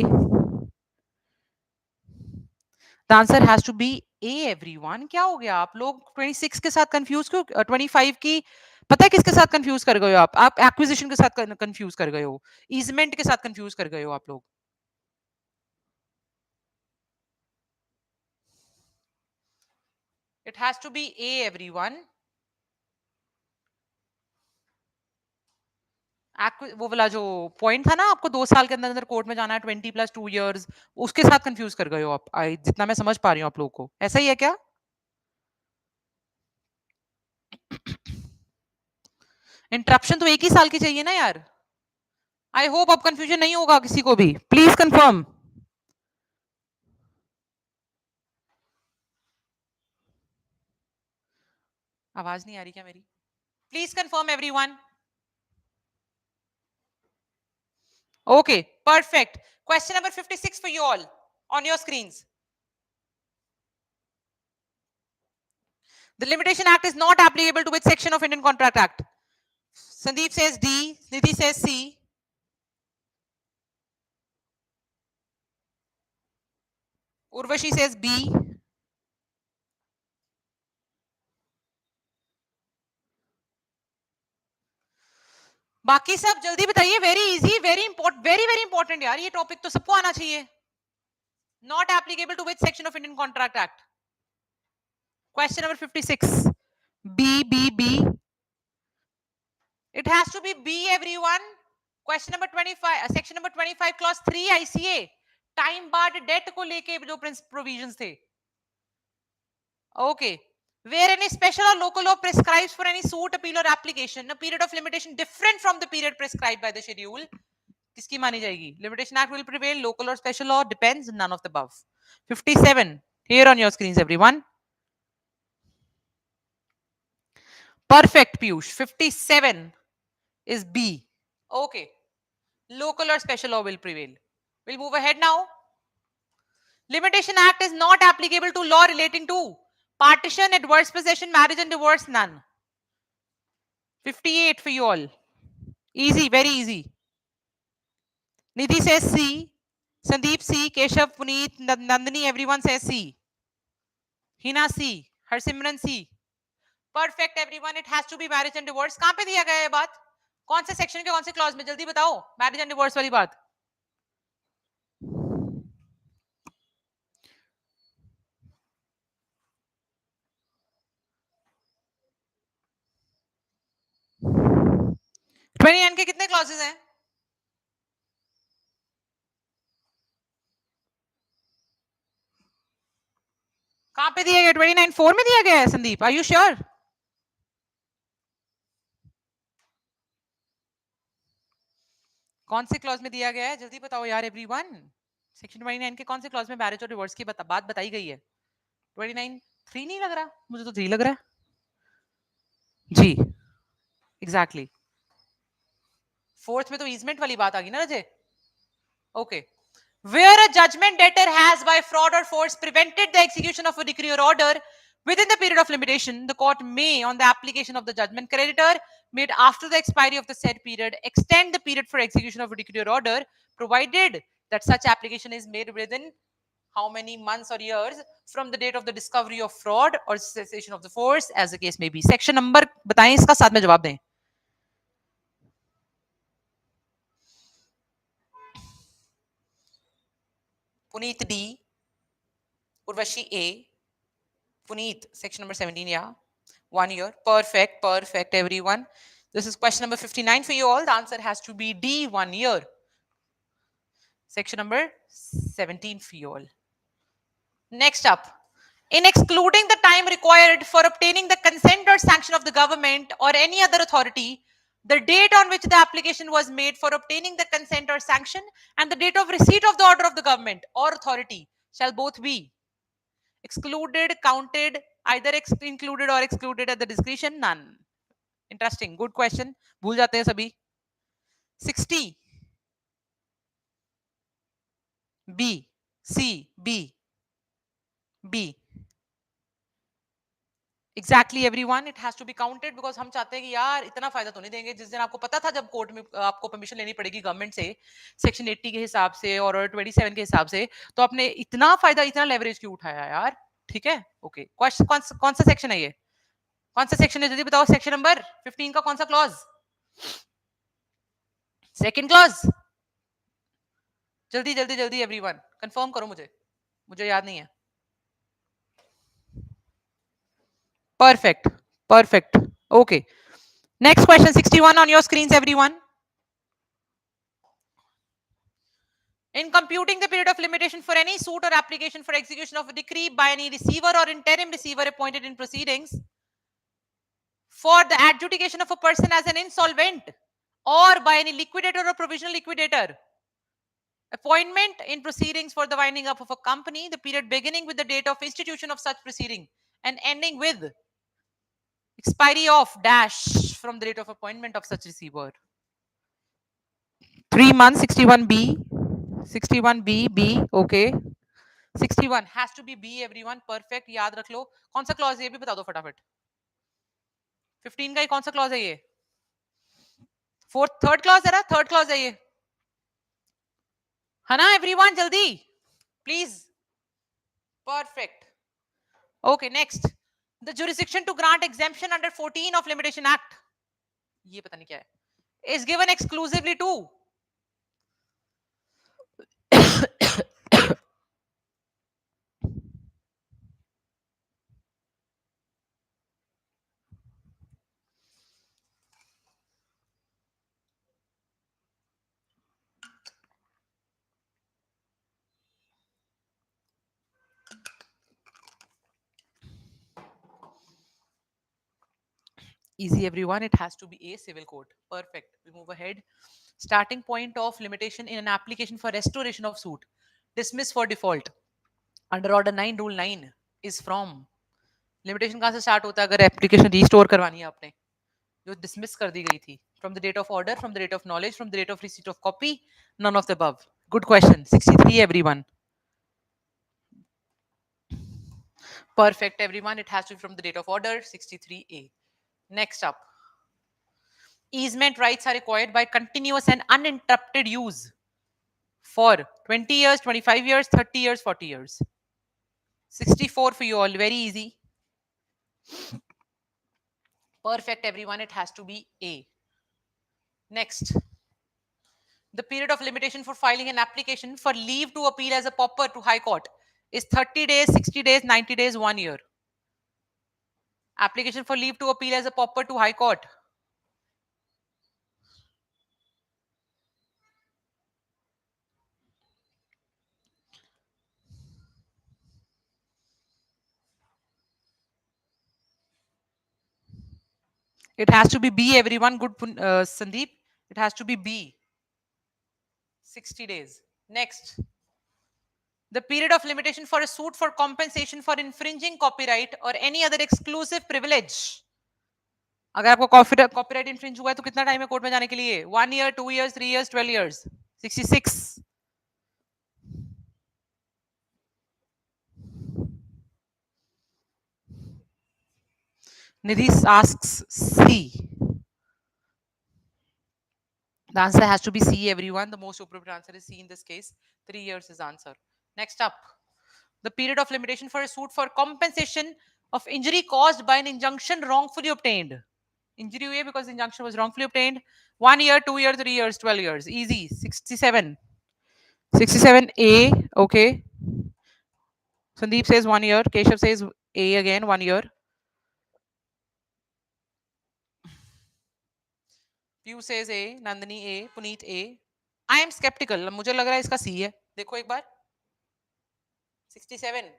The answer has to be A everyone, क्या हो गया आप लोग 26 के साथ confuse क्यों? 25 की पता है किसके साथ कंफ्यूज कर गए हो आप एक्विजिशन के साथ कंफ्यूज कर गए हो, ईजमेंट के साथ कंफ्यूज कर गए हो आप लोग. It has to be a everyone. वो वाला जो पॉइंट था ना, आपको 2 साल के अंदर अंदर कोर्ट में जाना है, 20 + 2 years, उसके साथ कंफ्यूज कर गए हो आप. जितना मैं समझ पा रही हूँ आप लोगों को, ऐसा ही है क्या? इंटरप्शन तो 1 ही साल की चाहिए ना यार. आई होप अब कंफ्यूजन नहीं होगा किसी को भी. Please confirm. आवाज नहीं आ रही क्या मेरी? Please confirm everyone. Okay, perfect. Question number 56 for you all on your screens. The Limitation Act is not applicable to which section of Indian Contract Act? Sandeep says D, Nidhi says C. Urvashi says B. बाकी सब जल्दी बताइए. Very easy, very important, very very important यार. ये topic तो सबको आना चाहिए. Not applicable to which section of Indian Contract Act? Question number 56. B, B, B. It has to be B, everyone. Question number 25, section number 25, clause 3 ICA. Time barred debt को लेके जो provisions थे. Okay. Where any special or local law prescribes for any suit, appeal, or application a period of limitation different from the period prescribed by the schedule, किसकी मानी जाएगी? Limitation Act will prevail, local or special law depends, none of the above. 57. Here on your screens, everyone. Perfect, Piyush. 57 is B. Okay. Local or special law will prevail. We'll move ahead now. Limitation Act is not applicable to law relating to partition, adverse possession, marriage and divorce, none. 58 for you all. Easy, very easy. Nidhi says C. Sandeep C. Keshav, Puneet, Nandini, everyone says C. Hina C. Harsimran C. Perfect everyone. It has to be marriage and divorce. कहां पे दिया गया है बात? कौन से section के कौन से क्लॉज में? जल्दी बताओ. मैरिज एंड डिवोर्स वाली बात. ट्वेंटी नाइन के कितने क्लॉजेस हैं? कहां पे दिया गया? 29(4) में दिया गया है संदीप. Are you sure? कौन से क्लॉज में दिया गया है? जल्दी बताओ यार एवरीवन. सेक्शन 29 के कौन से क्लॉज में मैरिज और डिवोर्स की बात बताई गई है? 29 3 नहीं लग रहा मुझे तो 3 लग रहा है जी. Exactly exactly. फोर्थ में तो ईजमेंट वाली बात आ गई ना रजे. Okay. Where a judgment debtor has by fraud or force prevented the execution of a decree or order within the period of limitation, the court may, on the application of the judgment creditor made after the expiry of the said period, extend the period for execution of a decree or order, provided that such application is made within how many months or years from the date of the discovery of fraud or cessation of the force, as the case may be. Section number बताएं इसका, साथ में जवाब दें. Puneet D, Urvashi A, Puneet, section number 17, yeah. 1 year. Perfect, perfect, everyone. This is question number 59 for you all. The answer has to be D, 1 year. Section number 17 for you all. Next up, in excluding the time required for obtaining the consent or sanction of the government or any other authority, the date on which the application was made for obtaining the consent or sanction and the date of receipt of the order of the government or authority shall both be excluded, counted, either included or excluded at the discretion, none. Interesting, good question. भूल जाते हैं सभी. 60 B, C, B, B. Exactly everyone, it has to be counted because हम चाहते हैं कि यार इतना फायदा तो नहीं देंगे. जिस दिन आपको पता था जब कोर्ट में आपको परमिशन लेनी पड़ेगी गवर्नमेंट से सेक्शन 80 के हिसाब से और 27 के हिसाब से, तो आपने इतना फायदा, इतना लेवरेज क्यों उठाया यार? ठीक है, ओके। कौन सा सेक्शन है ये? कौन सा सेक्शन है जल्दी बताओ? सेक्शन नंबर 15 का कौन सा क्लॉज? Second clause. जल्दी जल्दी जल्दी एवरीवन कंफर्म करो, मुझे मुझे याद नहीं है। Perfect, perfect, okay. Next question 61 on your screens everyone. In computing the period of limitation for any suit or application for execution of a decree by any receiver or interim receiver appointed in proceedings for the adjudication of a person as an insolvent or by any liquidator or provisional liquidator appointment in proceedings for the winding up of a company, the period beginning with the date of institution of such proceeding and ending with expiry of dash from the date of appointment of such receiver. 3 months 61B, 61B, B, okay. 61 has to be B everyone, perfect, याद रख लो। कौन सा clause है ये भी बता दो फटाफट। 15 का ही कौन सा क्लॉज है ये? फोर्थ, थर्ड क्लॉज है ना? थर्ड क्लॉज है ये, है ना एवरीवन? जल्दी please. Perfect, okay. Next, the jurisdiction to grant exemption under 14 of limitation act, ये पता नहीं क्या है, is given exclusively to easy everyone, it has to be a civil court. Perfect, we move ahead. Starting point of limitation in an application for restoration of suit dismiss for default under order 9 rule 9 is from, limitation कहां से start होता है अगर application restore करवानी है आपने, जो dismiss कर दी गई थी? From the date of order, from the date of knowledge, from the date of receipt of copy, none of the above. Good question. 63 everyone, perfect everyone, it has to be from the date of order, 63A. Next up, easement rights are required by continuous and uninterrupted use for 20 years, 25 years, 30 years, 40 years. 64 for you all, very easy. Perfect everyone, it has to be A. Next, the period of limitation for filing an application for leave to appeal as a pauper to High Court is 30 days, 60 days, 90 days, 1 year. Application for leave to appeal as a pauper to High Court. It has to be B everyone, good Sandeep. It has to be B. 60 days. Next, the period of limitation for a suit for compensation for infringing copyright or any other exclusive privilege. अगर आपको copyright इंफ्रिंज हुआ है तो कितना time है court में जाने के लिए? 1 year, 2 years, 3 years, 12 years. 66. Nidhi asks C. The answer has to be C everyone. The most appropriate answer is C in this case. 3 years is answer. Next up, the period of limitation for a suit for compensation of injury caused by an injunction wrongfully obtained. Injury हुई because the injunction was wrongfully obtained. 1 year, 2 years, 3 years, 12 years. Easy. 67. 67A. Okay. Sandeep says 1 year. Keshav says A again, 1 year. Pew says A. Nandini A. Puneet A. I am skeptical. मुझे लग रहा है इसका C है. देखो एक बार. 67.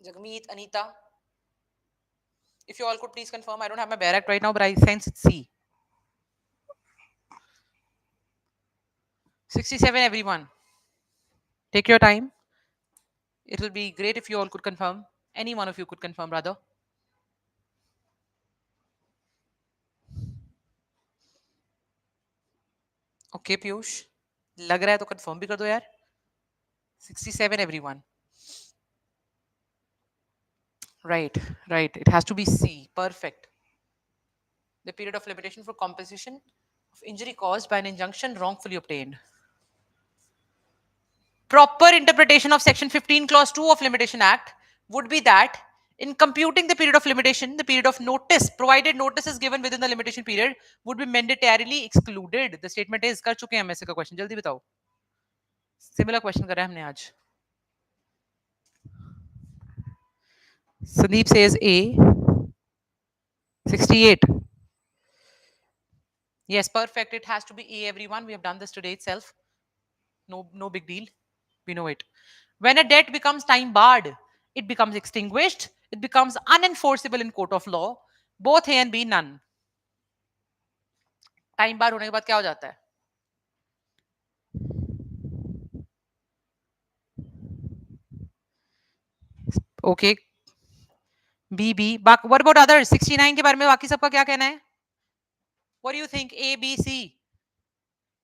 Jagmeet, Anita. If you all could please confirm. I don't have my Barak right now, but I sense it's C. 67 everyone. Take your time. It will be great if you all could confirm. Any one of you could confirm rather. Okay, Piyush. लग रहा है तो confirm भी कर दो यार. 67 everyone. Right, right. It has to be C. Perfect. The period of limitation for compensation of injury caused by an injunction wrongfully obtained. proper interpretation of section 15 clause 2 of limitation act would be that in computing the period of limitation, the period of notice, provided notice is given within the limitation period, would be mandatorily excluded. The statement is, कर चुके हैं हम ऐसे का question, जल्दी बताओ. Similar question करा है हमने आज. Sandeep says A. 68. Yes, perfect. It has to be A, everyone. We have done this today itself. No big deal. We know it. When a debt becomes time barred, it becomes extinguished. It becomes unenforceable in court of law. Both A and B, none. Time bar होने के बाद क्या हो जाता है? Okay. B. What about others? 69 के बारे में बाकी सबका क्या कहना है? What do you think? A, B, C.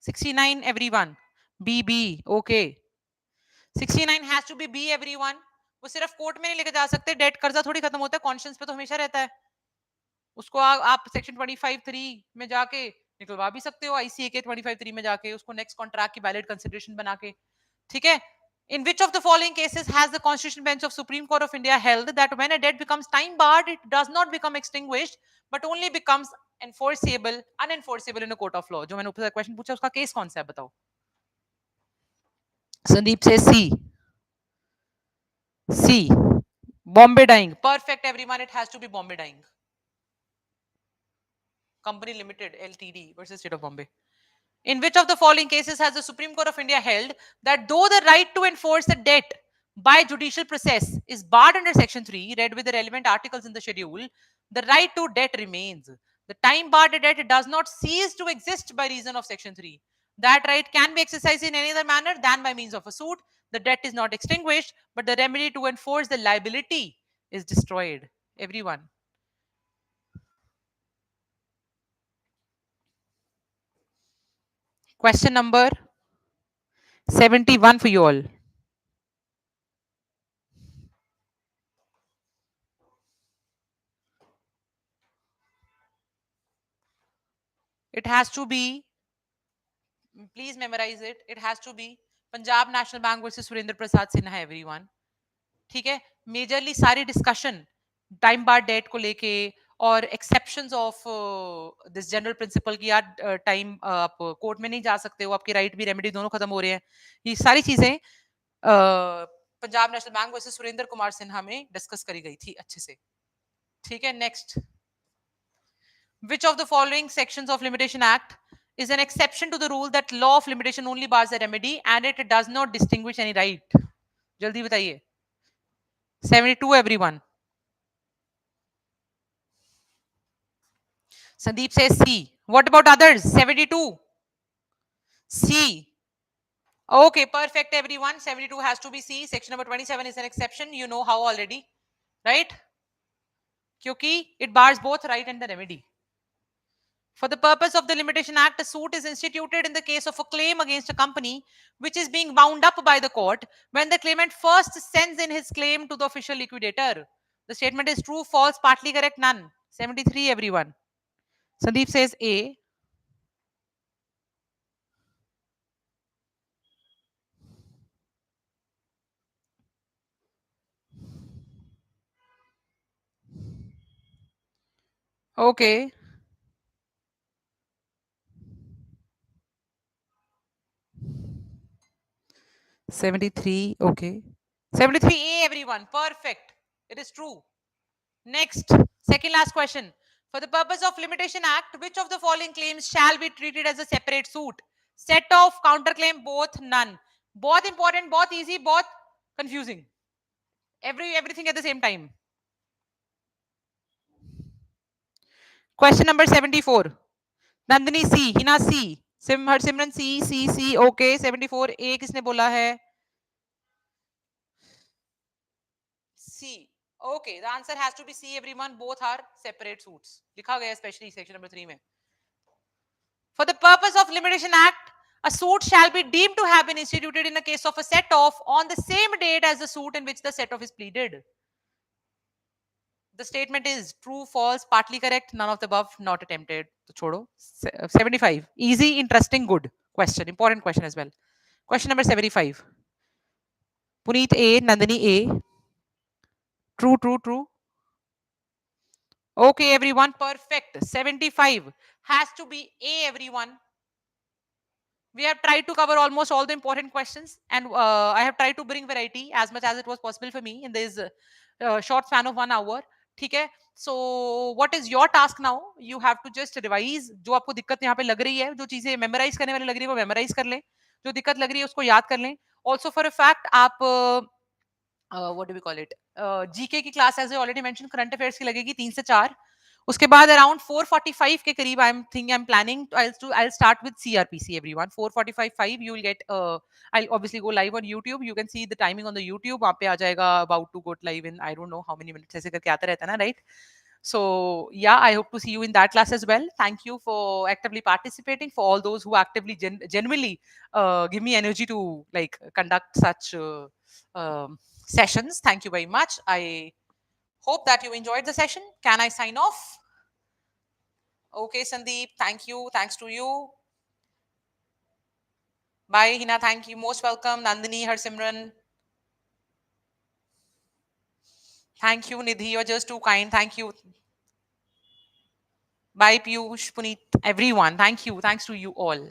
69 everyone. B. Okay. 69 has to be B everyone. वो सिर्फ कोर्ट में नहीं लेके जा सकते. डेट कर्जा थोड़ी खत्म होता है. कॉन्शियंस पे तो हमेशा रहता है. उसको आप सेक्शन 25(3) में जाके निकलवा भी सकते हो. आईसीए के 25(3) में जाके उसको नेक्स्ट कॉन्ट्रैक्ट की वैलिड कंसिडरेशन बना के. ठीक है. In which of the following cases has the Constitutional Bench of Supreme Court of India held that when a debt becomes time barred, it does not become extinguished, but only becomes unenforceable in a court of law? जो मैंने ऊपर question पूछा उसका case कौन सा है बताओ. Sandeep says C. Bombay Dyeing. Perfect everyone. It has to be Bombay Dyeing. Company Limited Ltd versus State of Bombay. In which of the following cases has the Supreme Court of India held that though the right to enforce a debt by judicial process is barred under Section 3, read with the relevant articles in the schedule, the right to debt remains. The time barred debt does not cease to exist by reason of Section 3. That right can be exercised in any other manner than by means of a suit. The debt is not extinguished, but the remedy to enforce the liability is destroyed. Everyone. Question number 71 for you all. It has to be, please memorize it. It has to be Punjab National Bank versus Surendra Prasad Sinha, everyone. ठीक है. Majorly सारी discussion time बार date को लेके और exceptions of this general principle की यार time आप court में नहीं जा सकते हो, आपकी राइट भी रेमेडी दोनों खत्म हो रहे हैं, ये सारी चीजें Punjab national bank versus Surendra Kumar Sinha में डिस्कस करी गई थी अच्छे से. ठीक है. Next. Which of the following sections of Limitation Act is an exception to the rule that law of limitation only bars a remedy and it does not distinguish any right? जल्दी बताइए. 72 everyone. Sandeep says C. What about others? 72. C. Okay, perfect everyone. 72 has to be C. Section number 27 is an exception. You know how already, right? क्योंकि it bars both right and the remedy. For the purpose of the Limitation Act, a suit is instituted in the case of a claim against a company which is being wound up by the court when the claimant first sends in his claim to the official liquidator. The statement is true, false, partly correct, none. 73 everyone. Sandeep says A. Okay. 73. Okay. 73A everyone. Perfect. It is true. Next. Second last question. For the purpose of Limitation Act, which of the following claims shall be treated as a separate suit? Set off, counterclaim, both, none. Both important, both easy, both confusing. Everything at the same time. Question number 74. Nandini C. Hina C. Simran C. Okay. 74 A किसने बोला है? C. Okay. The answer has to be C everyone. Both are separate suits. लिखा गया especially section number 3 में. For the purpose of Limitation Act, a suit shall be deemed to have been instituted in a case of a set-off on the same date as the suit in which the set-off is pleaded. The statement is true, false, partly correct, none of the above, not attempted. So, chodo. 75. Easy, interesting, good question. Important question as well. Question number 75. Puneet A, Nandini A. True, true, true. Okay, everyone, perfect. 75 has to be A, everyone. We have tried to cover almost all the important questions, and I have tried to bring variety as much as it was possible for me in this short span of 1 hour. ठीक है. So what is your task now? You have to just revise. जो आपको दिक्कत यहाँ पे लग रही है, जो चीजें मेमोराइज करने वाली लग रही है वो मेमोराइज कर लें, जो दिक्कत लग रही है उसको याद कर लें. Also for a fact आप what do we call it, GK की class as already mention current affairs की लगेगी 3 से 4. उसके बाद अराउंड 4:45 के करीब I am planning I'll start with CRPC everyone. 4:45 5 you will get I'll obviously go live on YouTube. You can see the timing on the YouTube. वहाँ पे आ जाएगा about to go live in I don't know how many minutes ऐसे करके आता रहता है ना, right? So yeah, I hope to see you in that class as well. Thank you for actively participating, for all those who actively genuinely give me energy to like conduct such sessions. Thank you very much. I hope that you enjoyed the session. Can I sign off? Okay, Sandeep. Thank you. Thanks to you. Bye, Hina. Thank you. Most welcome. Nandini, Harsimran. Thank you, Nidhi. You're just too kind. Thank you. Bye, Piyush, Puneet, everyone. Thank you. Thanks to you all.